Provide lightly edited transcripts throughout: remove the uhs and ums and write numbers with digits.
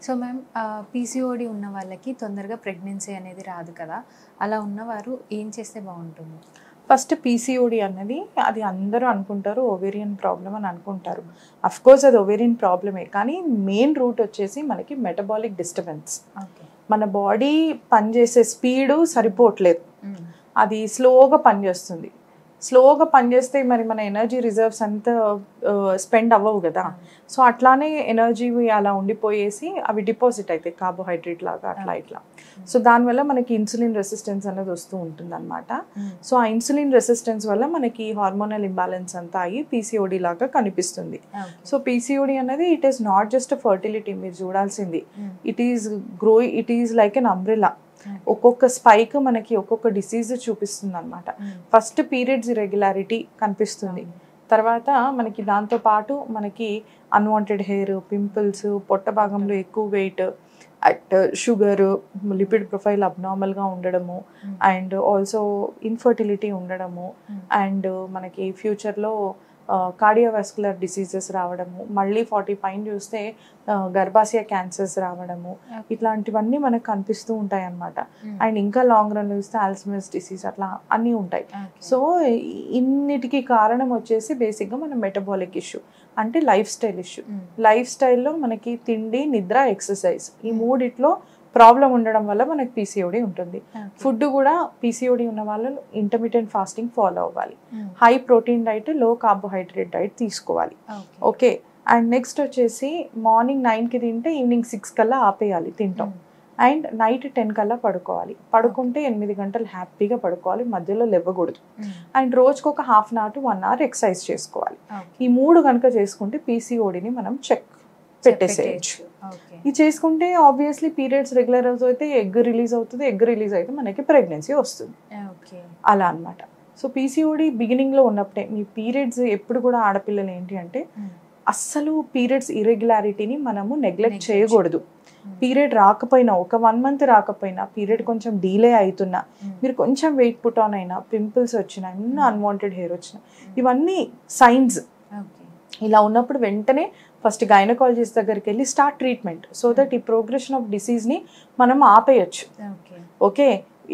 So ma'am PCOD ఉన్న వాళ్ళకి తొందరగా ప్రెగ్నెన్సీ అనేది రాదు కదా, అలా ఉన్నవారు ఏం చేస్తే బాగుంటుంది? ఫస్ట్ పీసీఓడి అన్నది అది అందరూ అనుకుంటారు ఓవేరియన్ ప్రాబ్లం అని అనుకుంటారు. అఫ్కోర్స్ అది ఓవేరియన్ ప్రాబ్లమే, కానీ మెయిన్ రూట్ వచ్చేసి మనకి మెటబాలిక్ డిస్టర్బెన్స్. ఓకే. మన బాడీ పనిచేసే స్పీడు సరిపోవట్లేదు, అది స్లోగా పనిచేస్తుంది. స్లోగా పనిచేస్తే మరి మన ఎనర్జీ రిజర్వ్స్ అంతా స్పెండ్ అవ్వవు కదా. సో అట్లానే ఎనర్జీ అలా ఉండిపోయేసి అవి డిపాజిట్ అవుతాయి కార్బోహైడ్రేట్ లాగా అట్లా ఇట్లా. సో దానివల్ల మనకి ఇన్సులిన్ రెసిస్టెన్స్ అనేది వస్తూ ఉంటుంది అనమాట. సో ఆ ఇన్సులిన్ రెసిస్టెన్స్ వల్ల మనకి హార్మోనల్ ఇంబ్యాలెన్స్ అంతా అయ్యి పీసీఓడి లాగా కనిపిస్తుంది. సో పీసీఓడి అనేది it is not just fertility, మీరు చూడాల్సింది it is like an umbrella. ఒక్కొక్క స్పైక్ మనకి ఒక్కొక్క డిసీజ్ చూపిస్తుంది అనమాట. ఫస్ట్ పీరియడ్స్ ఇర్రెగ్యులారిటీ కనిపిస్తుంది, తర్వాత మనకి దాంతో పాటు మనకి అన్వాంటెడ్ హెయిర్, పింపుల్స్, పొట్ట భాగంలో ఎక్కువ వెయిట్, షుగర్, లిపిడ్ ప్రొఫైల్ అబ్నార్మల్గా ఉండడము, అండ్ ఆల్సో ఇన్ఫర్టిలిటీ ఉండడము, అండ్ మనకి ఫ్యూచర్లో కార్డియోవాస్కులర్ డిసీజెస్ రావడము, మళ్ళీ 40 పైన చూస్తే గర్భాశయ క్యాన్సర్స్ రావడము, ఇట్లాంటివన్నీ మనకు కనిపిస్తూ ఉంటాయి అన్నమాట. అండ్ ఇంకా లాంగ్ రన్ చూస్తే ఆల్జీమర్స్ డిసీజ్ అట్లా అన్నీ ఉంటాయి. సో ఇన్నిటికీ కారణం వచ్చేసి బేసిక్గా మన మెటబాలిక్ ఇష్యూ, అంటే లైఫ్ స్టైల్ ఇష్యూ. లైఫ్ స్టైల్లో మనకి తిండి, నిద్ర, ఎక్సర్సైజ్ ఈ మూడిట్లో ప్రాబ్లం ఉండడం వల్ల మనకి పీసీఓడి ఉంటుంది. ఫుడ్ కూడా పీసీఓడి ఉన్న వాళ్ళు ఇంటర్మీడియట్ ఫాస్టింగ్ ఫాలో అవ్వాలి, హై ప్రోటీన్ డైట్, లో కార్బోహైడ్రేట్ డైట్ తీసుకోవాలి. ఓకే. అండ్ నెక్స్ట్ వచ్చేసి మార్నింగ్ 9కి తింటే ఈవినింగ్ 6 కల్లా ఆపేయాలి తింటాం. అండ్ నైట్ 10 కల్లా పడుకోవాలి. పడుకుంటే 8 గంటలు హ్యాపీగా పడుకోవాలి, మధ్యలో లేవకూడదు. అండ్ రోజుకు ఒక half an hour to 1 hour exercise చేసుకోవాలి. ఈ 3 కనుక చేసుకుంటే పీసీఓడిని మనం చెక్ పెట్టేసేయచ్చు. ఇది చేసుకుంటే ఆబ్వియస్లీ పీరియడ్స్ రెగ్యులర్ అయితే ఎగ్ రిలీజ్ అవుతుంది, ఎగ్ రిలీజ్ అయితే మనకి ప్రెగ్నెన్సీ వస్తుంది. అలా అనమాట. సో పీసీఓడి బిగినింగ్లో ఉన్నప్పుడే మీ పీరియడ్స్ ఎప్పుడు కూడా ఆడపిల్లలు ఏంటి అంటే అస్సలు పీరియడ్స్ ఇర్రెగ్యులారిటీని మనము నెగ్లెక్ట్ చేయకూడదు. పీరియడ్ రాకపోయినా, ఒక 1 మంత్ రాకపోయినా, పీరియడ్ కొంచెం డిలే అవుతున్నా, మీరు కొంచెం వెయిట్ పుట్ ఆన్ అయినా, పింపుల్స్ వచ్చినా, అన్వాంటెడ్ హెయిర్ వచ్చినా, ఇవన్నీ సైన్స్. ఇలా ఉన్నప్పుడు వెంటనే ఫస్ట్ గైనకాలజిస్ట్ దగ్గరికి వెళ్ళి స్టార్ట్ ట్రీట్మెంట్, సో దట్ ఈ ప్రోగ్రెషన్ ఆఫ్ డిసీజ్ని మనం ఆపేయచ్చు. ఓకే.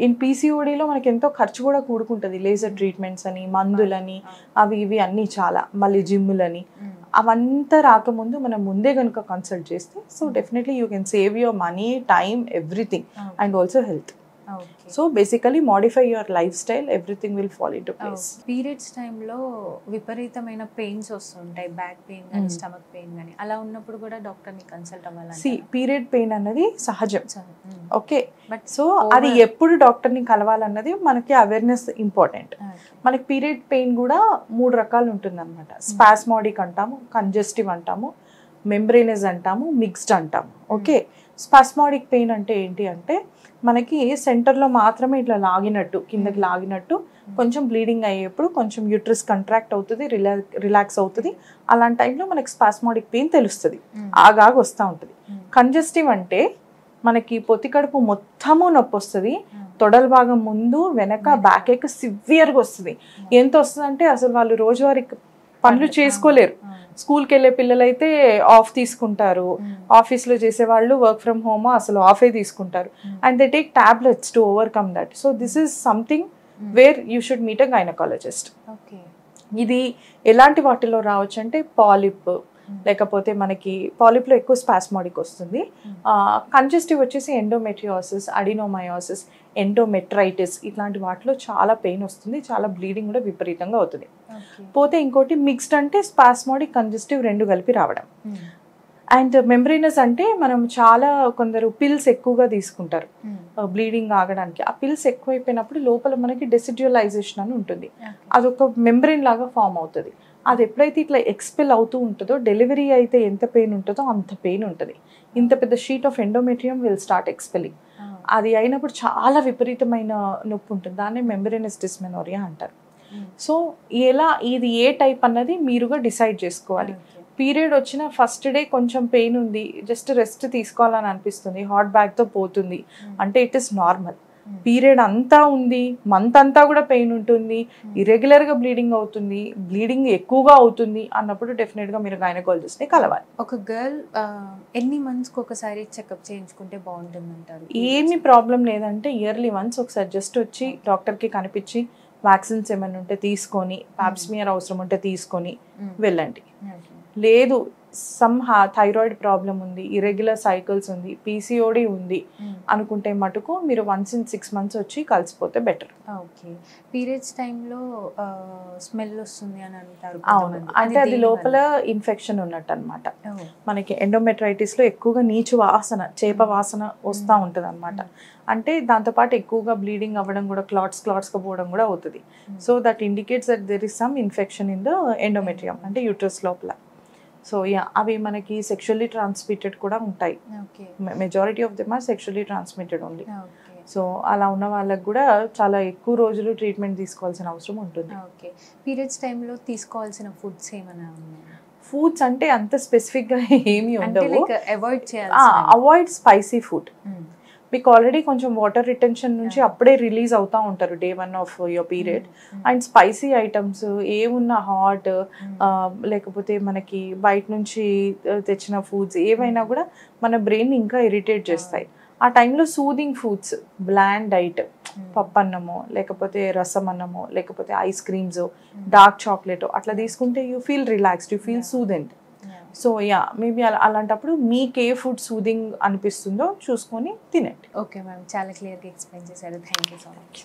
ఇన్ పీసీఓడిలో మనకి ఎంతో ఖర్చు కూడా కూడుకుంటుంది, లేజర్ ట్రీట్మెంట్స్ అని, మందులని, అవి ఇవి అన్నీ చాలా, మళ్ళీ జిమ్ములని, అవంతా రాకముందు మనం ముందే కనుక కన్సల్ట్ చేస్తే so definitely you can save your money, time, everything, and also health. So basically modify your life style, everything will fall into place. Periods టైంలో విపరీతమైన పెయిన్స్ వస్తుంటాయి, బ్యాక్ పెయిన్ కానీ, స్టమక్ పెయిన్ కానీ, అలా ఉన్నప్పుడు కూడా డాక్టర్ని కన్సల్ట్ అవ్వాలి. పీరియడ్ పెయిన్ అన్నది సహజం. ఓకే. బట్ సో అది ఎప్పుడు డాక్టర్ని కలవాలన్నది మనకి అవేర్నెస్ ఇంపార్టెంట్. మనకి పీరియడ్ పెయిన్ కూడా 3 రకాలు ఉంటుంది అనమాట. స్పాస్మాడిక్ అంటాము, కంజెస్టివ్ అంటాము, మెంబ్రేనస్ అంటాము, మిక్స్డ్ అంటాము. ఓకే. స్పాస్మాడిక్ పెయిన్ అంటే ఏంటి అంటే మనకి సెంటర్లో మాత్రమే ఇట్లా లాగినట్టు, కిందకి లాగినట్టు, కొంచెం బ్లీడింగ్ అయ్యేప్పుడు కొంచెం యూట్రస్ కంట్రాక్ట్ అవుతుంది, రిలాక్స్ అవుతుంది. అలాంటి టైంలో మనకి స్పాస్మాడిక్ పెయిన్ తెలుస్తుంది, ఆగాగా వస్తూ ఉంటుంది. కంజెస్టివ్ అంటే మనకి పొత్తికడుపు మొత్తము నొప్పి వస్తుంది, తొడల భాగం ముందు, వెనక, బ్యాక్ ఏక్ సివియర్గా వస్తుంది. ఎంత వస్తుంది అంటే అసలు వాళ్ళు రోజువారీ పనులు చేసుకోలేరు. స్కూల్కి వెళ్ళే పిల్లలైతే ఆఫ్ తీసుకుంటారు, ఆఫీస్లో చేసేవాళ్ళు వర్క్ ఫ్రమ్ హోమ్ అసలు ఆఫే తీసుకుంటారు. And they take tablets to overcome that. So this is something where you should meet a gynaecologist. ఇది ఎలాంటి వాటిలో రావచ్చు అంటే పాలిప్, లేకపోతే మనకి పాలిప్లో ఎక్కువ స్పాస్మాడిక్ వస్తుంది. కంజెస్టివ్ వచ్చేసి ఎండోమెట్రియోసిస్, అడినోమయోసిస్, ఎండోమెట్రైటిస్, ఇట్లాంటి వాటిలో చాలా పెయిన్ వస్తుంది, చాలా బ్లీడింగ్ కూడా విపరీతంగా అవుతుంది. పోతే ఇంకోటి మిక్స్డ్ అంటే స్పాస్మాడిక్, కంజెస్టివ్ 2 కలిపి రావడం. అండ్ మెంబ్రేనస్ అంటే మనం కొందరు పిల్స్ ఎక్కువగా తీసుకుంటారు బ్లీడింగ్ ఆగడానికి. ఆ పిల్స్ ఎక్కువైపోయినప్పుడు లోపల మనకి డెసిడ్యువలైజేషన్ అని ఉంటుంది, అదొక మెంబ్రెయిన్ లాగా ఫామ్ అవుతుంది. అది ఎప్పుడైతే ఇట్లా ఎక్స్పెల్ అవుతూ ఉంటుందో, డెలివరీ అయితే ఎంత పెయిన్ ఉంటుందో అంత పెయిన్ ఉంటుంది. ఇంత పెద్ద sheet of endometrium will start ఎక్స్పెలింగ్. అది అయినప్పుడు చాలా విపరీతమైన నొప్పి ఉంటుంది, దాన్ని మెంబ్రేనస్ డిస్మెనోరియా అంటారు. సో ఇది ఏ టైప్ అన్నది మీరుగా డిసైడ్ చేసుకోవాలి. పీరియడ్ వచ్చిన ఫస్ట్ డే కొంచెం పెయిన్ ఉంది, జస్ట్ రెస్ట్ తీసుకోవాలని అనిపిస్తుంది, హాట్ బ్యాగ్తో పోతుంది అంటే ఇట్ ఈస్ నార్మల్. పీరియడ్ అంతా ఉంది, మంత్ అంతా కూడా పెయిన్ ఉంటుంది, ఇరెగ్యులర్గా బ్లీడింగ్ అవుతుంది, బ్లీడింగ్ ఎక్కువగా అవుతుంది అన్నప్పుడు డెఫినెట్గా మీరు గైనకాలజిస్ట్ని కలవాలి. ఒక గర్ల్ ఎన్ని మంత్స్కి ఒకసారి చెకప్ చేయించుకుంటే బాగుంటుంది అంటారు? ఏమి ప్రాబ్లం లేదంటే ఇయర్లీ వన్స్ ఒకసారి జస్ట్ వచ్చి డాక్టర్కి కనిపించి వ్యాక్సిన్స్ ఏమైనా ఉంటే తీసుకొని, పాప్స్మియర్ అవసరం ఉంటే తీసుకొని వెళ్ళండి. లేదు థైరాయిడ్ ప్రాబ్లం ఉంది, ఇరెగ్యులర్ సైకిల్స్ ఉంది, పీసీఓడి ఉంది అనుకుంటే మటుకు మీరు వన్స్ ఇన్ 6 months వచ్చి కలిసిపోతే బెటర్. ఓకే. పీరియడ్స్ టైంలో స్మెల్ వస్తుంది అని అంటారు. అవును, అంటే అది లోపల ఇన్ఫెక్షన్ ఉన్నట్టు అనమాట. మనకి ఎండోమెట్రైటిస్లో ఎక్కువగా నీచు వాసన, చేప వాసన వస్తూ ఉంటుంది అనమాట. అంటే దాంతోపాటు ఎక్కువగా బ్లీడింగ్ అవ్వడం కూడా, క్లాట్స్గా పోవడం కూడా అవుతుంది. So that indicates that there is some infection in the endometrium, అంటే యూట్రస్ లోపల. సో అవి మనకి సెక్షువల్లీ ట్రాన్స్మిటెడ్ కూడా ఉంటాయి. Majority of them are sexually transmitted only. So అలా ఉన్న వాళ్ళకి కూడా చాలా ఎక్కువ రోజులు ట్రీట్మెంట్ తీసుకోవాల్సిన అవసరం ఉంటుంది. ఓకే. పీరియడ్స్ టైంలో తీసుకోవాల్సిన ఫుడ్స్ ఏమైనా ఉన్నాయి? ఫుడ్స్ అంటే అంత స్పెసిఫిక్గా ఏమీ ఉండవు. Avoid spicy food. మీకు ఆల్రెడీ కొంచెం వాటర్ రిటెన్షన్ నుంచి అప్పుడే రిలీజ్ అవుతూ ఉంటారు day 1 of your period. And spicy items ఏమున్నా, హాట్ లేకపోతే మనకి బయట నుంచి తెచ్చిన ఫుడ్స్ ఏవైనా కూడా మన బ్రెయిన్ ఇంకా ఇరిటేట్ చేస్తాయి. ఆ టైంలో సూదింగ్ ఫుడ్స్, బ్లాండ్ డైట్, పప్పన్నమో లేకపోతే రసం అన్నమో లేకపోతే ఐస్ క్రీమ్స్, డార్క్ చాక్లెట్ అట్లా తీసుకుంటే you feel relaxed, you feel soothened. So maybe అలాంటప్పుడు మీకు ఏ ఫుడ్ సూదింగ్ అనిపిస్తుందో చూసుకొని తినండి. ఓకే మ్యామ్, చాలా క్లియర్గా ఎక్స్ప్లెయిన్ చేశారు. Thank you so much.